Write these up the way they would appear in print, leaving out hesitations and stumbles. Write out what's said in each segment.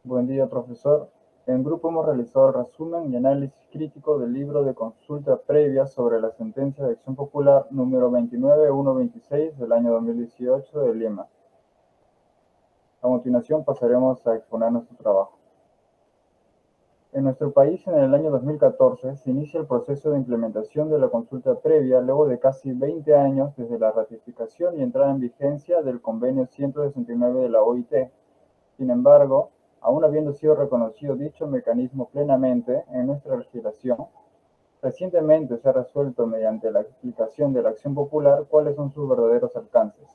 Buen día, profesor. En grupo hemos realizado el resumen y análisis crítico del libro de consulta previa sobre la sentencia de acción popular número 29126 del año 2018 de Lima. A continuación pasaremos a exponer nuestro trabajo. En nuestro país, en el año 2014, se inicia el proceso de implementación de la consulta previa luego de casi 20 años desde la ratificación y entrada en vigencia del Convenio 169 de la OIT. Sin embargo, aún habiendo sido reconocido dicho mecanismo plenamente en nuestra legislación, recientemente se ha resuelto mediante la explicación de la acción popular cuáles son sus verdaderos alcances.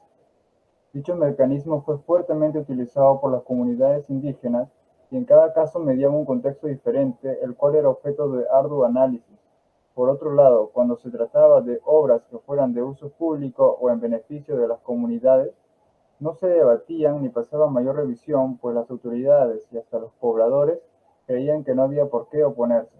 Dicho mecanismo fue fuertemente utilizado por las comunidades indígenas y en cada caso mediaba un contexto diferente, el cual era objeto de arduo análisis. Por otro lado, cuando se trataba de obras que fueran de uso público o en beneficio de las comunidades, no se debatían ni pasaban mayor revisión, pues las autoridades y hasta los pobladores creían que no había por qué oponerse.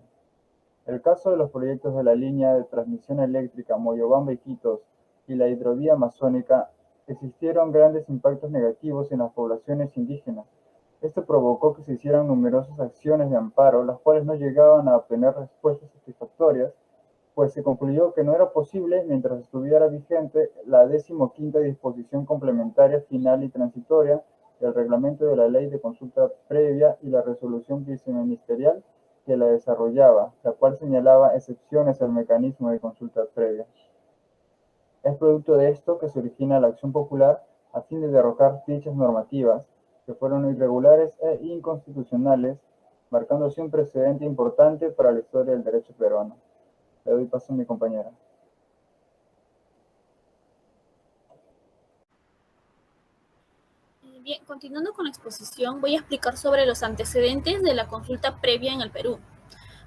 El caso de los proyectos de la línea de transmisión eléctrica Moyobamba-Iquitos y la hidrovía amazónica existieron grandes impactos negativos en las poblaciones indígenas. Esto provocó que se hicieran numerosas acciones de amparo, las cuales no llegaban a obtener respuestas satisfactorias, pues se concluyó que no era posible mientras estuviera vigente la 15ª disposición complementaria final y transitoria del reglamento de la ley de consulta previa y la resolución viceministerial que la desarrollaba, la cual señalaba excepciones al mecanismo de consulta previa. Es producto de esto que se origina la acción popular a fin de derrocar dichas normativas, que fueron irregulares e inconstitucionales, marcando así un precedente importante para la historia del derecho peruano. Le doy paso a mi compañera. Bien, continuando con la exposición, voy a explicar sobre los antecedentes de la consulta previa en el Perú.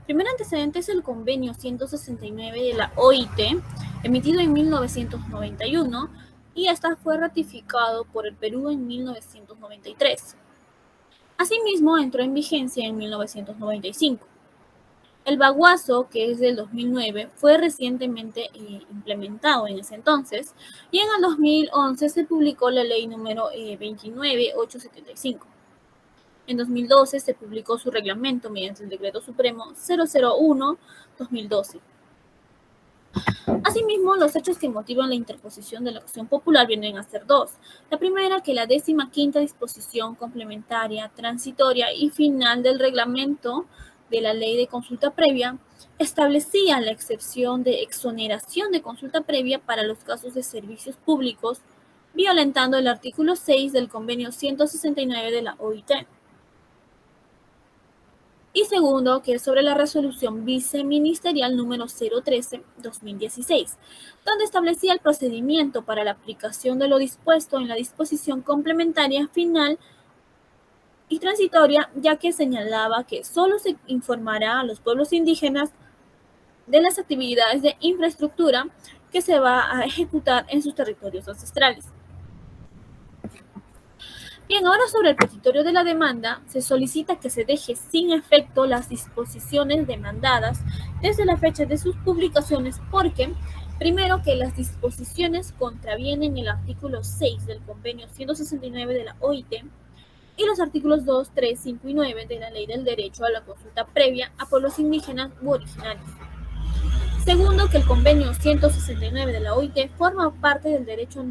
El primer antecedente es el convenio 169 de la OIT, emitido en 1991, y esta fue ratificado por el Perú en 1993. Asimismo, entró en vigencia en 1995. El Baguazo, que es del 2009, fue recientemente implementado en ese entonces, y en el 2011 se publicó la ley número 29875. En 2012 se publicó su reglamento mediante el Decreto Supremo 001-2012. Asimismo, los hechos que motivan la interposición de la acción popular vienen a ser dos. La primera, que la 15ª disposición complementaria, transitoria y final del reglamento de la ley de consulta previa establecía la excepción de exoneración de consulta previa para los casos de servicios públicos, violentando el artículo 6 del convenio 169 de la OIT. Y segundo, que es sobre la resolución viceministerial número 013-2016, donde establecía el procedimiento para la aplicación de lo dispuesto en la disposición complementaria final y transitoria, ya que señalaba que solo se informará a los pueblos indígenas de las actividades de infraestructura que se va a ejecutar en sus territorios ancestrales. Bien, ahora sobre el petitorio de la demanda, se solicita que se deje sin efecto las disposiciones demandadas desde la fecha de sus publicaciones porque, primero, que las disposiciones contravienen el artículo 6 del convenio 169 de la OIT y los artículos 2, 3, 5 y 9 de la Ley del Derecho a la Consulta Previa a Pueblos Indígenas u Originarios. Segundo, que el convenio 169 de la OIT forma parte del derecho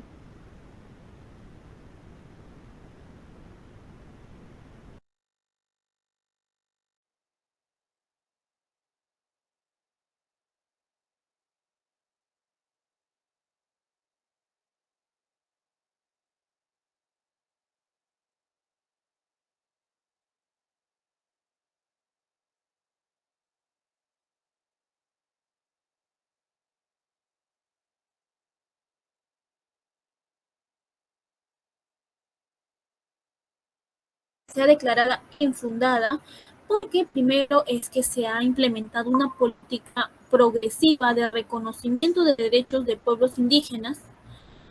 sea declarada infundada porque primero es que se ha implementado una política progresiva de reconocimiento de derechos de pueblos indígenas.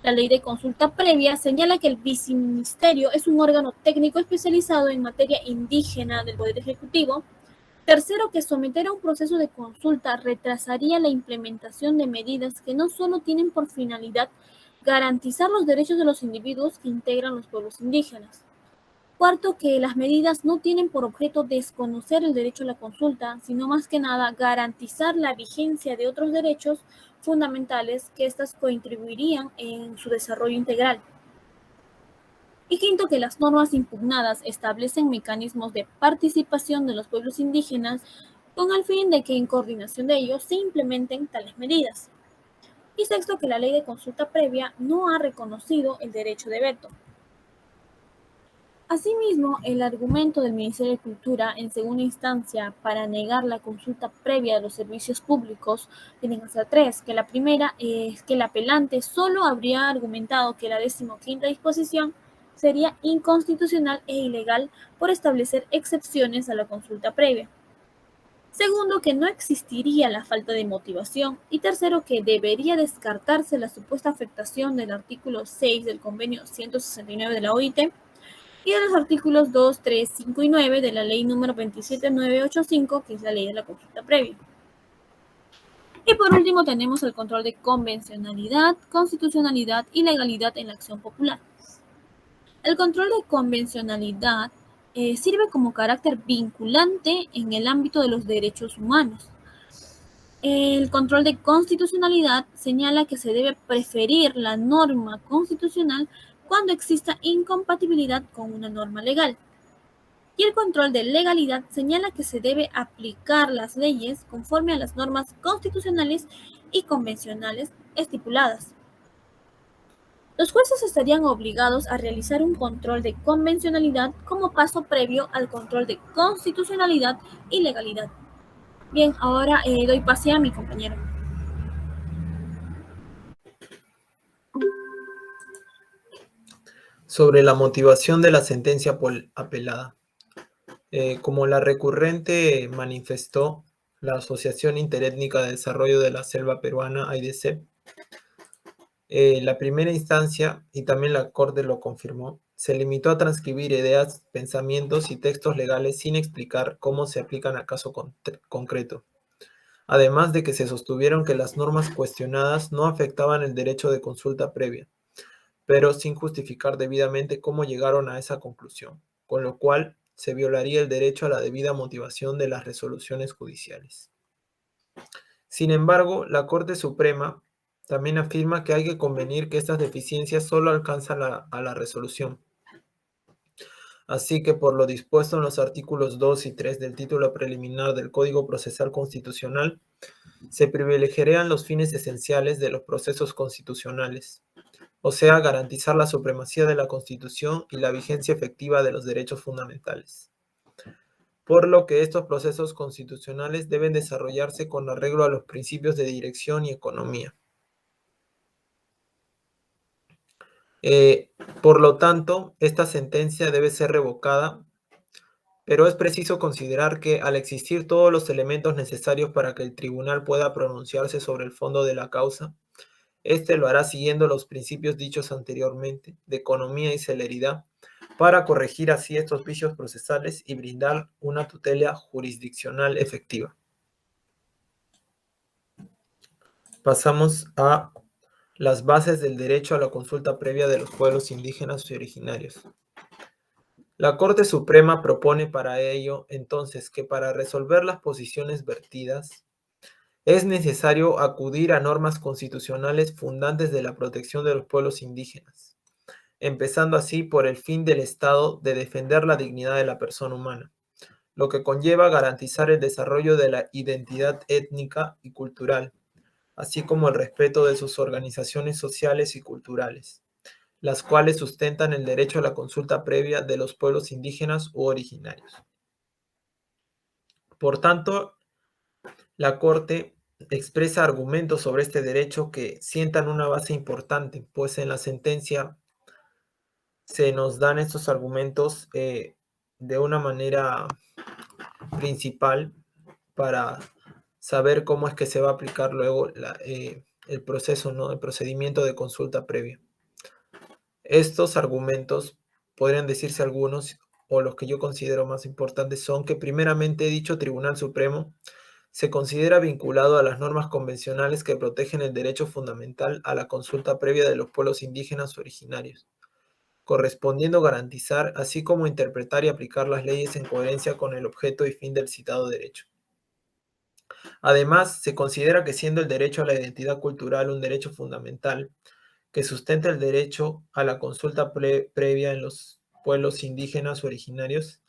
La ley de consulta previa señala que el viceministerio es un órgano técnico especializado en materia indígena del Poder Ejecutivo. Tercero, que someter a un proceso de consulta retrasaría la implementación de medidas que no solo tienen por finalidad garantizar los derechos de los individuos que integran los pueblos indígenas. Cuarto, que las medidas no tienen por objeto desconocer el derecho a la consulta, sino más que nada garantizar la vigencia de otros derechos fundamentales que éstas contribuirían en su desarrollo integral. Y quinto, que las normas impugnadas establecen mecanismos de participación de los pueblos indígenas con el fin de que en coordinación de ellos se implementen tales medidas. Y sexto, que la ley de consulta previa no ha reconocido el derecho de veto. Asimismo, el argumento del Ministerio de Cultura en segunda instancia para negar la consulta previa de los servicios públicos tienen hasta tres, que la primera es que el apelante solo habría argumentado que la 15ª disposición sería inconstitucional e ilegal por establecer excepciones a la consulta previa. Segundo, que no existiría la falta de motivación. Y tercero, que debería descartarse la supuesta afectación del artículo 6 del convenio 169 de la OIT y de los artículos 2, 3, 5 y 9 de la ley número 27985, que es la ley de la consulta previa. Y por último tenemos el control de convencionalidad, constitucionalidad y legalidad en la acción popular. El control de convencionalidad sirve como carácter vinculante en el ámbito de los derechos humanos. El control de constitucionalidad señala que se debe preferir la norma constitucional cuando exista incompatibilidad con una norma legal. Y el control de legalidad señala que se debe aplicar las leyes conforme a las normas constitucionales y convencionales estipuladas. Los jueces estarían obligados a realizar un control de convencionalidad como paso previo al control de constitucionalidad y legalidad. Bien, ahora doy pase a mi compañero. Sobre la motivación de la sentencia apelada. Como la recurrente manifestó la Asociación Interétnica de Desarrollo de la Selva Peruana, AIDESEP, la primera instancia, y también la Corte lo confirmó, se limitó a transcribir ideas, pensamientos y textos legales sin explicar cómo se aplican a caso concreto. Además de que se sostuvieron que las normas cuestionadas no afectaban el derecho de consulta previa, pero sin justificar debidamente cómo llegaron a esa conclusión, con lo cual se violaría el derecho a la debida motivación de las resoluciones judiciales. Sin embargo, la Corte Suprema también afirma que hay que convenir que estas deficiencias solo alcanzan a la resolución. Así que por lo dispuesto en los artículos 2 y 3 del título preliminar del Código Procesal Constitucional, se privilegiarían los fines esenciales de los procesos constitucionales, o sea, garantizar la supremacía de la Constitución y la vigencia efectiva de los derechos fundamentales. Por lo que estos procesos constitucionales deben desarrollarse con arreglo a los principios de dirección y economía. Por lo tanto, esta sentencia debe ser revocada, pero es preciso considerar que al existir todos los elementos necesarios para que el tribunal pueda pronunciarse sobre el fondo de la causa, este lo hará siguiendo los principios dichos anteriormente, de economía y celeridad, para corregir así estos vicios procesales y brindar una tutela jurisdiccional efectiva. Pasamos a las bases del derecho a la consulta previa de los pueblos indígenas y originarios. La Corte Suprema propone para ello, entonces, que para resolver las posiciones vertidas, es necesario acudir a normas constitucionales fundantes de la protección de los pueblos indígenas, empezando así por el fin del Estado de defender la dignidad de la persona humana, lo que conlleva garantizar el desarrollo de la identidad étnica y cultural, así como el respeto de sus organizaciones sociales y culturales, las cuales sustentan el derecho a la consulta previa de los pueblos indígenas u originarios. Por tanto, la Corte expresa argumentos sobre este derecho que sientan una base importante, pues en la sentencia se nos dan estos argumentos de una manera principal para saber cómo es que se va a aplicar luego el proceso, ¿no? El procedimiento de consulta previa. Estos argumentos, podrían decirse algunos, o los que yo considero más importantes, son que primeramente dicho Tribunal Supremo se considera vinculado a las normas convencionales que protegen el derecho fundamental a la consulta previa de los pueblos indígenas originarios, correspondiendo garantizar, así como interpretar y aplicar las leyes en coherencia con el objeto y fin del citado derecho. Además, se considera que siendo el derecho a la identidad cultural un derecho fundamental, que sustenta el derecho a la consulta previa en los pueblos indígenas originarios,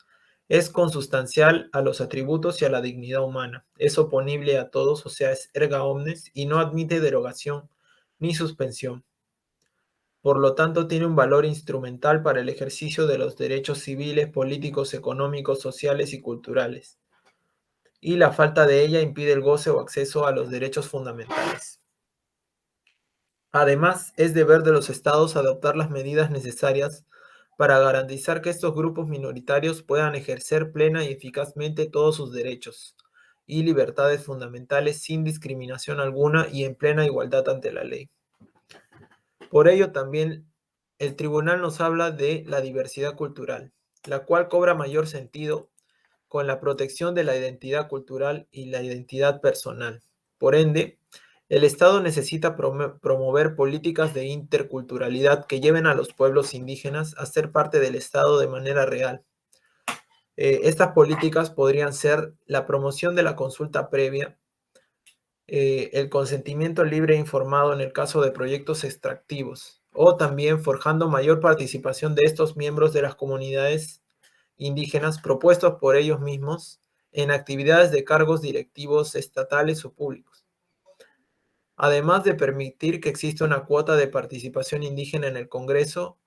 es consustancial a los atributos y a la dignidad humana, es oponible a todos, o sea, es erga omnes, y no admite derogación ni suspensión. Por lo tanto, tiene un valor instrumental para el ejercicio de los derechos civiles, políticos, económicos, sociales y culturales, y la falta de ella impide el goce o acceso a los derechos fundamentales. Además, es deber de los estados adoptar las medidas necesarias para garantizar que estos grupos minoritarios puedan ejercer plena y eficazmente todos sus derechos y libertades fundamentales sin discriminación alguna y en plena igualdad ante la ley. Por ello también el tribunal nos habla de la diversidad cultural, la cual cobra mayor sentido con la protección de la identidad cultural y la identidad personal. Por ende, el Estado necesita promover políticas de interculturalidad que lleven a los pueblos indígenas a ser parte del Estado de manera real. Estas políticas podrían ser la promoción de la consulta previa, el consentimiento libre e informado en el caso de proyectos extractivos, o también forjando mayor participación de estos miembros de las comunidades indígenas propuestos por ellos mismos en actividades de cargos directivos estatales o públicos. Además de permitir que exista una cuota de participación indígena en el Congreso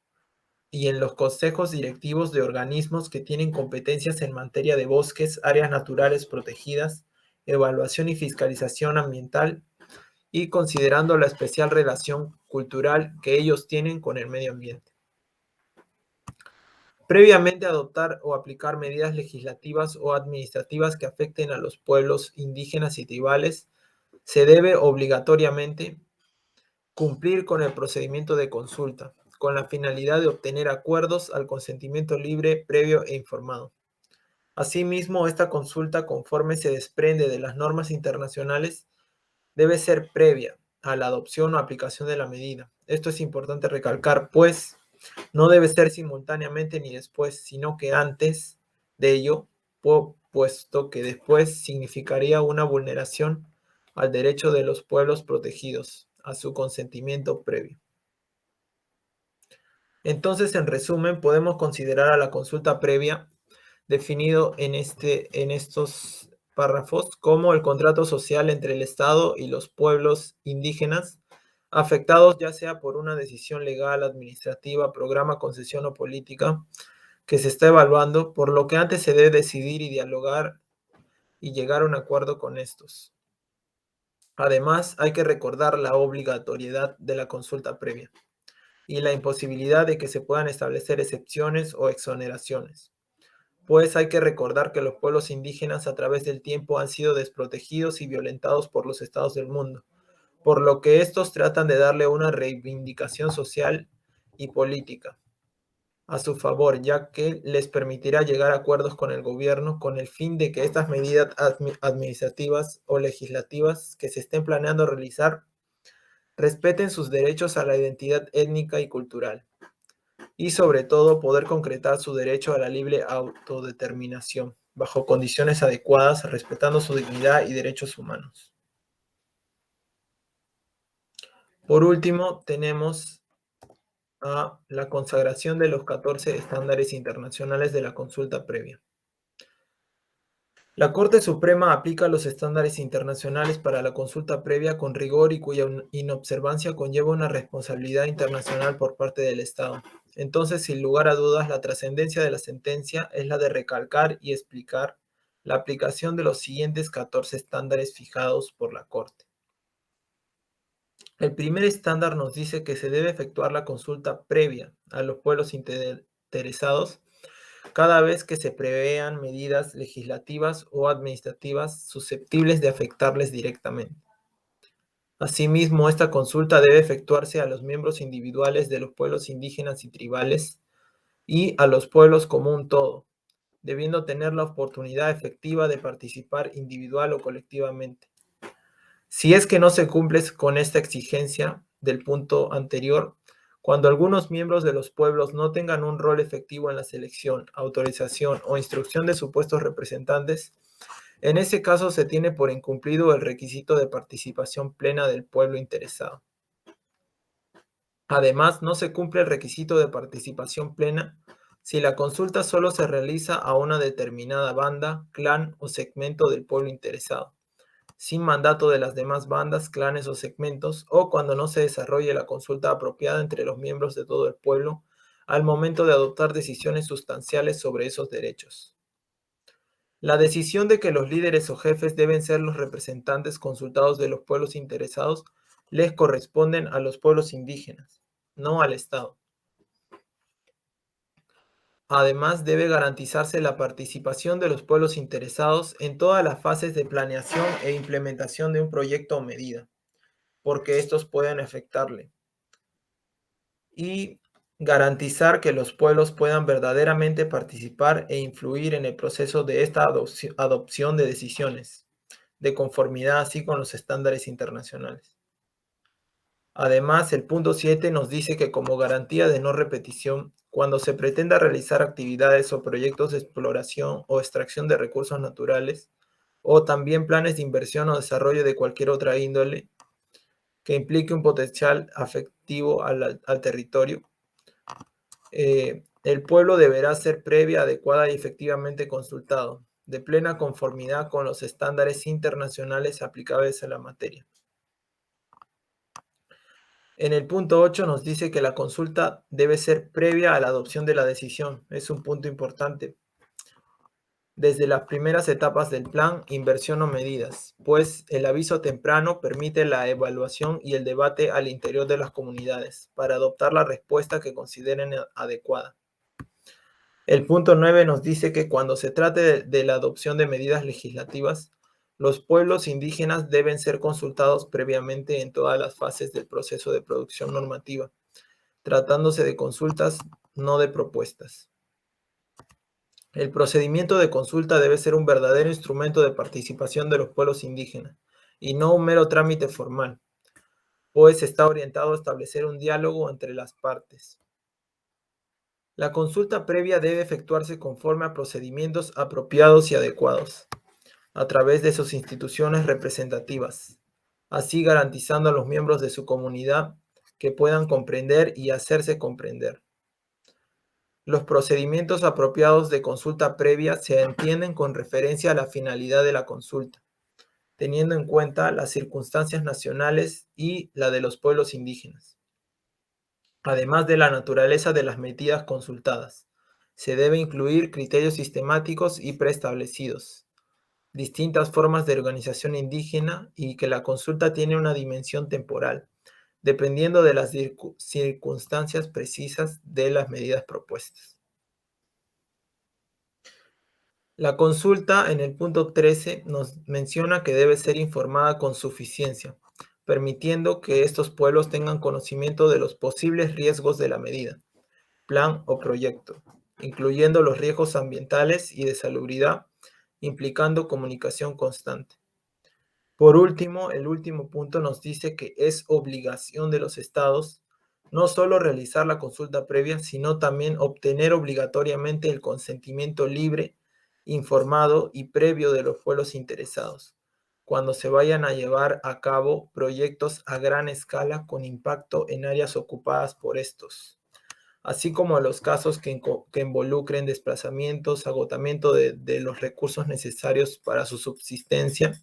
y en los consejos directivos de organismos que tienen competencias en materia de bosques, áreas naturales protegidas, evaluación y fiscalización ambiental, y considerando la especial relación cultural que ellos tienen con el medio ambiente. Previamente adoptar o aplicar medidas legislativas o administrativas que afecten a los pueblos indígenas y tribales, se debe obligatoriamente cumplir con el procedimiento de consulta, con la finalidad de obtener acuerdos al consentimiento libre, previo e informado. Asimismo, esta consulta, conforme se desprende de las normas internacionales, debe ser previa a la adopción o aplicación de la medida. Esto es importante recalcar, pues no debe ser simultáneamente ni después, sino que antes de ello, puesto que después significaría una vulneración al derecho de los pueblos protegidos, a su consentimiento previo. Entonces, en resumen, podemos considerar a la consulta previa, definido en estos párrafos, como el contrato social entre el Estado y los pueblos indígenas, afectados ya sea por una decisión legal, administrativa, programa, concesión o política que se está evaluando, por lo que antes se debe decidir y dialogar y llegar a un acuerdo con estos. Además, hay que recordar la obligatoriedad de la consulta previa y la imposibilidad de que se puedan establecer excepciones o exoneraciones. Pues hay que recordar que los pueblos indígenas a través del tiempo han sido desprotegidos y violentados por los estados del mundo, por lo que estos tratan de darle una reivindicación social y política a su favor, ya que les permitirá llegar a acuerdos con el gobierno con el fin de que estas medidas administrativas o legislativas que se estén planeando realizar respeten sus derechos a la identidad étnica y cultural, y sobre todo poder concretar su derecho a la libre autodeterminación, bajo condiciones adecuadas, respetando su dignidad y derechos humanos. Por último, tenemos a la consagración de los 14 estándares internacionales de la consulta previa. La Corte Suprema aplica los estándares internacionales para la consulta previa con rigor y cuya inobservancia conlleva una responsabilidad internacional por parte del Estado. Entonces, sin lugar a dudas, la trascendencia de la sentencia es la de recalcar y explicar la aplicación de los siguientes 14 estándares fijados por la Corte. El primer estándar nos dice que se debe efectuar la consulta previa a los pueblos interesados cada vez que se prevean medidas legislativas o administrativas susceptibles de afectarles directamente. Asimismo, esta consulta debe efectuarse a los miembros individuales de los pueblos indígenas y tribales y a los pueblos como un todo, debiendo tener la oportunidad efectiva de participar individual o colectivamente. Si es que no se cumple con esta exigencia del punto anterior, Cuando algunos miembros de los pueblos no tengan un rol efectivo en la selección, autorización o instrucción de supuestos representantes, en ese caso se tiene por incumplido el requisito de participación plena del pueblo interesado. Además, no se cumple el requisito de participación plena si la consulta solo se realiza a una determinada banda, clan o segmento del pueblo interesado, sin mandato de las demás bandas, clanes o segmentos, o cuando no se desarrolle la consulta apropiada entre los miembros de todo el pueblo al momento de adoptar decisiones sustanciales sobre esos derechos. La decisión de que los líderes o jefes deben ser los representantes consultados de los pueblos interesados les corresponden a los pueblos indígenas, no al Estado. Además, debe garantizarse la participación de los pueblos interesados en todas las fases de planeación e implementación de un proyecto o medida, porque estos pueden afectarle. Y garantizar que los pueblos puedan verdaderamente participar e influir en el proceso de esta adopción de decisiones, de conformidad así con los estándares internacionales. Además, el punto 7 nos dice que como garantía de no repetición, cuando se pretenda realizar actividades o proyectos de exploración o extracción de recursos naturales, o también planes de inversión o desarrollo de cualquier otra índole que implique un potencial afectivo al territorio, el pueblo deberá ser previa, adecuada y efectivamente consultado, de plena conformidad con los estándares internacionales aplicables a la materia. En el punto 8 nos dice que la consulta debe ser previa a la adopción de la decisión. Es un punto importante. Desde las primeras etapas del plan, inversión o medidas, pues el aviso temprano permite la evaluación y el debate al interior de las comunidades para adoptar la respuesta que consideren adecuada. El punto 9 nos dice que cuando se trate de la adopción de medidas legislativas, los pueblos indígenas deben ser consultados previamente en todas las fases del proceso de producción normativa, tratándose de consultas, no de propuestas. El procedimiento de consulta debe ser un verdadero instrumento de participación de los pueblos indígenas y no un mero trámite formal, pues está orientado a establecer un diálogo entre las partes. La consulta previa debe efectuarse conforme a procedimientos apropiados y adecuados, a través de sus instituciones representativas, así garantizando a los miembros de su comunidad que puedan comprender y hacerse comprender. Los procedimientos apropiados de consulta previa se entienden con referencia a la finalidad de la consulta, teniendo en cuenta las circunstancias nacionales y la de los pueblos indígenas, además de la naturaleza de las medidas consultadas. Se debe incluir criterios sistemáticos y preestablecidos, distintas formas de organización indígena y que la consulta tiene una dimensión temporal, dependiendo de las circunstancias precisas de las medidas propuestas. La consulta en el punto 13 nos menciona que debe ser informada con suficiencia, permitiendo que estos pueblos tengan conocimiento de los posibles riesgos de la medida, plan o proyecto, incluyendo los riesgos ambientales y de salubridad, implicando comunicación constante. Por último, el último punto nos dice que es obligación de los estados no solo realizar la consulta previa, sino también obtener obligatoriamente el consentimiento libre, informado y previo de los pueblos interesados, cuando se vayan a llevar a cabo proyectos a gran escala con impacto en áreas ocupadas por estos, así como los casos que involucren desplazamientos, agotamiento de los recursos necesarios para su subsistencia,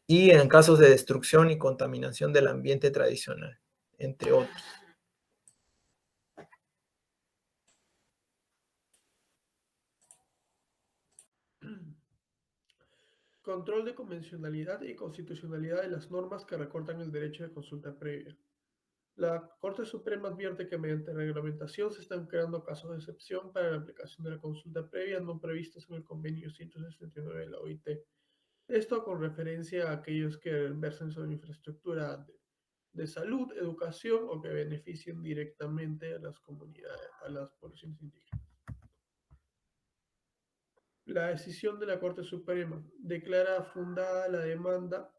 y en casos de destrucción y contaminación del ambiente tradicional, entre otros. Control de convencionalidad y constitucionalidad de las normas que recortan el derecho de consulta previa. La Corte Suprema advierte que mediante reglamentación se están creando casos de excepción para la aplicación de la consulta previa no previstos en el convenio 169 de la OIT. Esto con referencia a aquellos que versen sobre infraestructura de salud, educación o que beneficien directamente a las comunidades, a las poblaciones indígenas. La decisión de la Corte Suprema declara fundada la demanda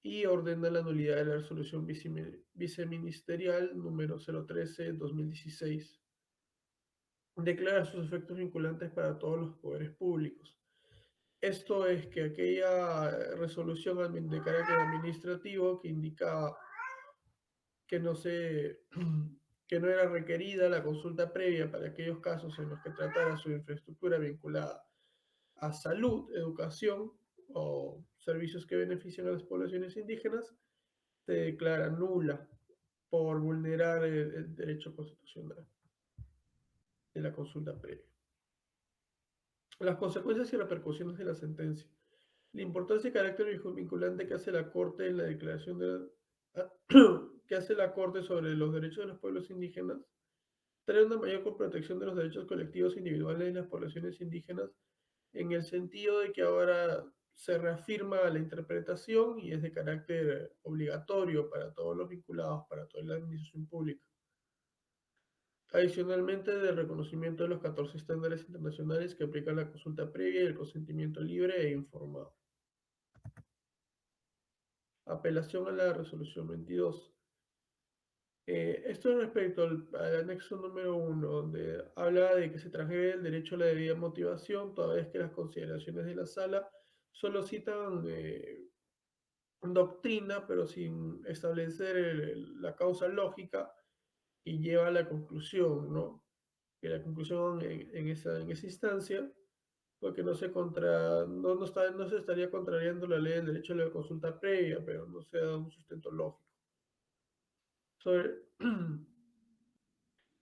y ordena la nulidad de la resolución viceministerial número 013-2016. Declara sus efectos vinculantes para todos los poderes públicos. Esto es que aquella resolución de carácter administrativo que indicaba que que no era requerida la consulta previa para aquellos casos en los que tratara su infraestructura vinculada a salud, educación o servicios que benefician a las poblaciones indígenas, se declara nula por vulnerar el derecho constitucional de la consulta previa. Las consecuencias y repercusiones de la sentencia. La importancia y carácter vinculante que hace la Corte en la declaración que hace la Corte sobre los derechos de los pueblos indígenas trae una mayor protección de los derechos colectivos e individuales de las poblaciones indígenas, en el sentido de que ahora se reafirma la interpretación y es de carácter obligatorio para todos los vinculados, para toda la administración pública. Adicionalmente, del reconocimiento de los 14 estándares internacionales que aplican la consulta previa y el consentimiento libre e informado. Apelación a la resolución 22. Esto es respecto al anexo número 1, donde habla de que se transgrede el derecho a la debida motivación, toda vez que las consideraciones de la sala solo citan doctrina, pero sin establecer la causa lógica y lleva a la conclusión, ¿no? Que la conclusión en esa instancia, porque no se estaría contrariando la ley del derecho a la consulta previa, pero no se da un sustento lógico.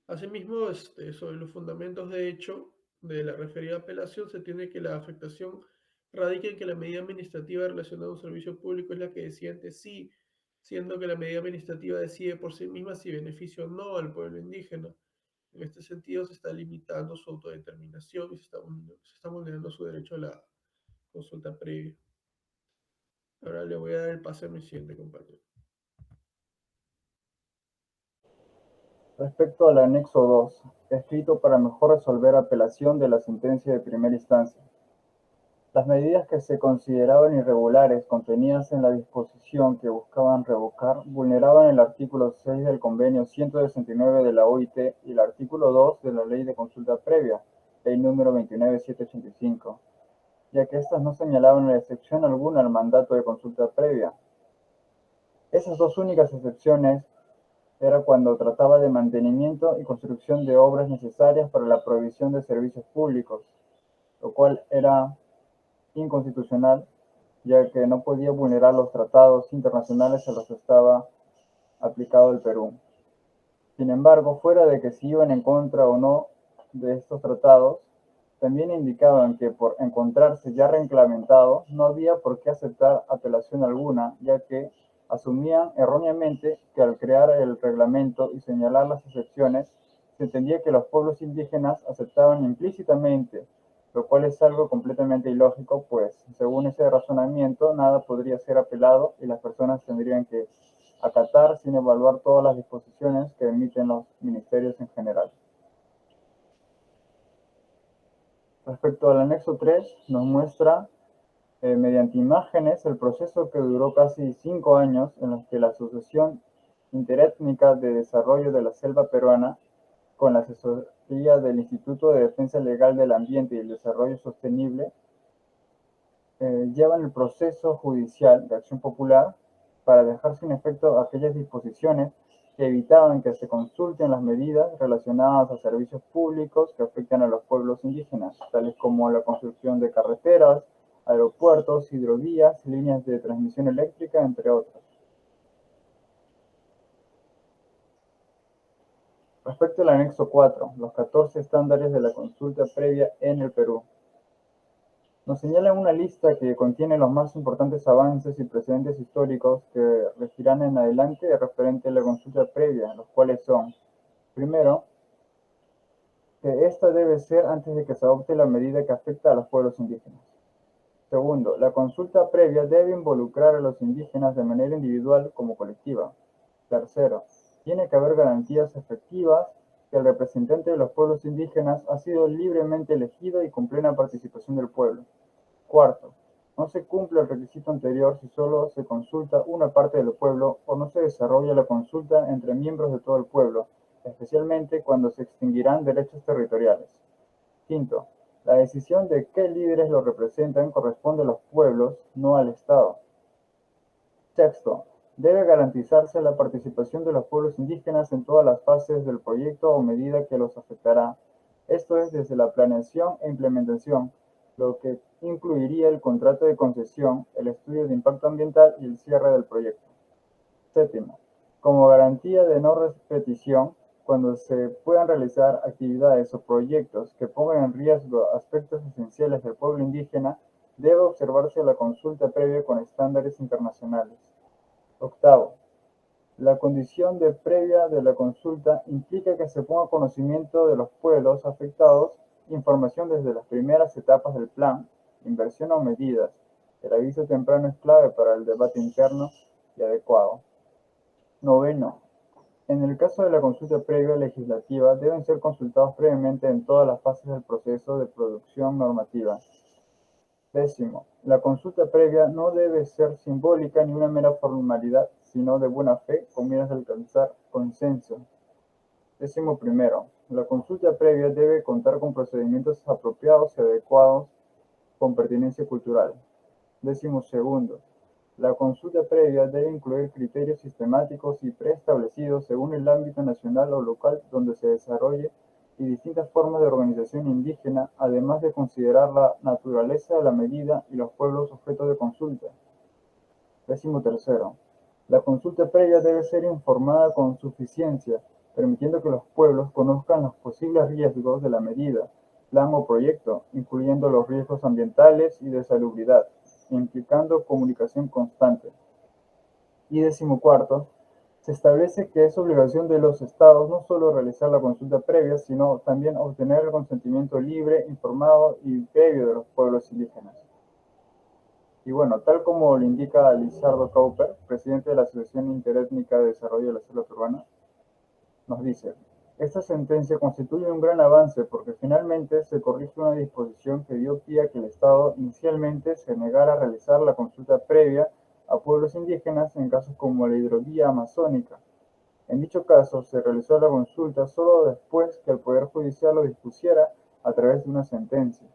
Asimismo, sobre los fundamentos de hecho de la referida apelación, se tiene que la afectación radica en que la medida administrativa relacionada a un servicio público es la que decide ante sí, siendo que la medida administrativa decide por sí misma si beneficia o no al pueblo indígena. En este sentido, se está limitando su autodeterminación y se está vulnerando su derecho a la consulta previa. Ahora le voy a dar el pase a mi siguiente compañero. Respecto al anexo 2, escrito para mejor resolver apelación de la sentencia de primera instancia. Las medidas que se consideraban irregulares contenidas en la disposición que buscaban revocar vulneraban el artículo 6 del convenio 169 de la OIT y el artículo 2 de la ley de consulta previa, ley número 29785, ya que éstas no señalaban excepción alguna al mandato de consulta previa. Esas dos únicas excepciones era cuando trataba de mantenimiento y construcción de obras necesarias para la provisión de servicios públicos, lo cual era inconstitucional, ya que no podía vulnerar los tratados internacionales a los que estaba aplicado el Perú. Sin embargo, fuera de que se iban en contra o no de estos tratados, también indicaban que por encontrarse ya reglamentado, no había por qué aceptar apelación alguna, ya que asumían erróneamente que al crear el reglamento y señalar las excepciones, se entendía que los pueblos indígenas aceptaban implícitamente, lo cual es algo completamente ilógico, pues según ese razonamiento nada podría ser apelado y las personas tendrían que acatar sin evaluar todas las disposiciones que emiten los ministerios en general. Respecto al anexo 3, nos muestra mediante imágenes el proceso que duró casi 5 años en los que la Asociación Interétnica de Desarrollo de la Selva Peruana, con la asesoría del Instituto de Defensa Legal del Ambiente y el Desarrollo Sostenible, llevan el proceso judicial de acción popular para dejar sin efecto aquellas disposiciones que evitaban que se consulten las medidas relacionadas a servicios públicos que afectan a los pueblos indígenas, tales como la construcción de carreteras, aeropuertos, hidrovías, líneas de transmisión eléctrica, entre otros. Respecto al anexo 4, los 14 estándares de la consulta previa en el Perú. Nos señalan una lista que contiene los más importantes avances y precedentes históricos que regirán en adelante referente a la consulta previa, los cuales son, primero, que esta debe ser antes de que se adopte la medida que afecta a los pueblos indígenas. Segundo, la consulta previa debe involucrar a los indígenas de manera individual como colectiva. Tercero, tiene que haber garantías efectivas que el representante de los pueblos indígenas ha sido libremente elegido y con plena participación del pueblo. Cuarto, No se cumple el requisito anterior si solo se consulta una parte del pueblo o no se desarrolla la consulta entre miembros de todo el pueblo, especialmente cuando se extinguirán derechos territoriales. Quinto, la decisión de qué líderes lo representan corresponde a los pueblos, no al Estado. Sexto, debe garantizarse la participación de los pueblos indígenas en todas las fases del proyecto o medida que los afectará. Esto es desde la planeación e implementación, lo que incluiría el contrato de concesión, el estudio de impacto ambiental y el cierre del proyecto. Séptimo, como garantía de no repetición, cuando se puedan realizar actividades o proyectos que pongan en riesgo aspectos esenciales del pueblo indígena, debe observarse la consulta previa con estándares internacionales. Octavo, la condición de previa de la consulta implica que se ponga conocimiento de los pueblos afectados información desde las primeras etapas del plan, inversión o medidas. El aviso temprano es clave para el debate interno y adecuado. Noveno, en el caso de la consulta previa legislativa, deben ser consultados previamente en todas las fases del proceso de producción normativa. Décimo, la consulta previa no debe ser simbólica ni una mera formalidad, sino de buena fe con miras a alcanzar consenso. Décimo primero, la consulta previa debe contar con procedimientos apropiados y adecuados con pertinencia cultural. Décimo segundo, la consulta previa debe incluir criterios sistemáticos y preestablecidos según el ámbito nacional o local donde se desarrolle y distintas formas de organización indígena, además de considerar la naturaleza de la medida y los pueblos objeto de consulta. Décimo tercero, la consulta previa debe ser informada con suficiencia, permitiendo que los pueblos conozcan los posibles riesgos de la medida, plan o proyecto, incluyendo los riesgos ambientales y de salubridad, implicando comunicación constante. Y décimo cuarto, se establece que es obligación de los estados no solo realizar la consulta previa, sino también obtener el consentimiento libre, informado y previo de los pueblos indígenas. Y bueno, tal como lo indica Lizardo Cowper, presidente de la Asociación Interétnica de Desarrollo de la Selva Peruana, nos dice: esta sentencia constituye un gran avance porque finalmente se corrige una disposición que dio pie a que el Estado inicialmente se negara a realizar la consulta previa a pueblos indígenas en casos como la hidrovía amazónica. En dicho caso, se realizó la consulta solo después que el Poder Judicial lo dispusiera a través de una sentencia.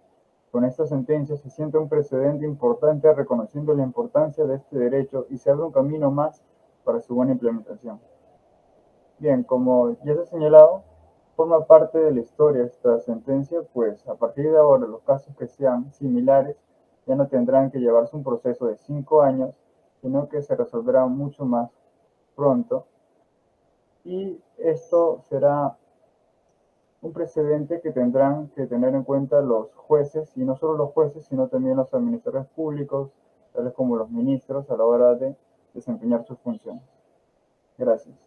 Con esta sentencia se sienta un precedente importante reconociendo la importancia de este derecho y se abre un camino más para su buena implementación. Bien, como ya se ha señalado, forma parte de la historia esta sentencia, pues a partir de ahora los casos que sean similares ya no tendrán que llevarse un proceso de 5 años, sino que se resolverá mucho más pronto. Y esto será un precedente que tendrán que tener en cuenta los jueces, y no solo los jueces, sino también los administradores públicos, tales como los ministros, a la hora de desempeñar sus funciones. Gracias.